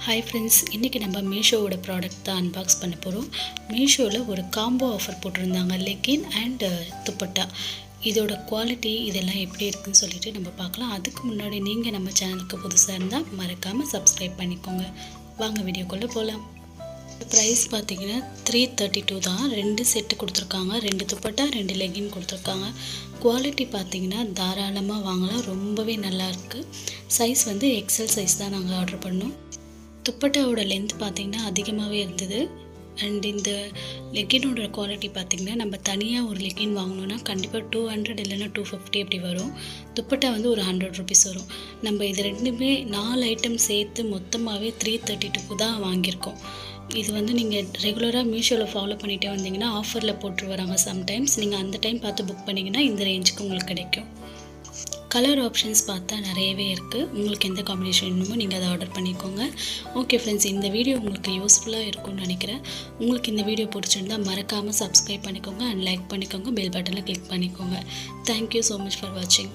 Hi friends, இன்றைக்கி நம்ம மீஷோவோட product தான் அன்பாக்ஸ் பண்ண போகிறோம். மீஷோவில் ஒரு காம்போ ஆஃபர் போட்டிருந்தாங்க, லெகின் அண்ட் துப்பட்டா. இதோட குவாலிட்டி இதெல்லாம் எப்படி இருக்குதுன்னு சொல்லிட்டு நம்ம பார்க்கலாம். அதுக்கு முன்னாடி நீங்கள் நம்ம சேனலுக்கு புதுசாக இருந்தால் மறக்காமல் சப்ஸ்கிரைப் பண்ணிக்கோங்க. வாங்க வீடியோக்குள்ளே போகலாம். ப்ரைஸ் பார்த்தீங்கன்னா 332 தான். 2 செட்டு கொடுத்துருக்காங்க, 2 துப்பட்டா 2 லெகின் கொடுத்துருக்காங்க. குவாலிட்டி பார்த்தீங்கன்னா தாராளமாக வாங்கலாம், ரொம்பவே நல்லாயிருக்கு. சைஸ் வந்து எக்ஸல் சைஸ் தான் நாங்கள் ஆர்டர் பண்ணோம். துப்பட்டாவோட லென்த் பார்த்திங்கன்னா அதிகமாகவே இருந்தது. அண்ட் இந்த லெகினோட குவாலிட்டி பார்த்திங்கன்னா நம்ம தனியாக ஒரு லெகின் வாங்கினோன்னா கண்டிப்பாக 200 இல்லைன்னா 250 அப்படி வரும். துப்பட்டா வந்து ஒரு 100 ருபீஸ் வரும். நம்ம இது ரெண்டுமே 4 ஐட்டம் சேர்த்து மொத்தமாகவே 332 தான் வாங்கியிருக்கோம். இது வந்து நீங்கள் ரெகுலராக மீஷோவில் ஃபாலோ பண்ணிகிட்டே வந்தீங்கன்னா ஆஃபரில் போட்டு வராங்க. சம்டைம்ஸ் நீங்கள் அந்த டைம் பார்த்து புக் பண்ணிங்கன்னா இந்த ரேஞ்சுக்கு உங்களுக்கு கிடைக்கும். கலர் ஆப்ஷன்ஸ் பார்த்தா நிறையவே இருக்குது. உங்களுக்கு எந்த காம்பினேஷன் வேணுமோ நீங்கள் அதை ஆர்டர் பண்ணிக்கோங்க. ஓகே ஃப்ரெண்ட்ஸ், இந்த வீடியோ உங்களுக்கு யூஸ்ஃபுல்லாக இருக்கும்னு நினைக்கிறேன். உங்களுக்கு இந்த வீடியோ பிடிச்சிருந்தால் மறக்காமல் சப்ஸ்கிரைப் பண்ணிக்கோங்க அண்ட் லைக் பண்ணிக்கோங்க, பெல் பட்டனில் கிளிக் பண்ணிக்கோங்க. தேங்க்யூ ஸோ மச் ஃபார் வாட்சிங்.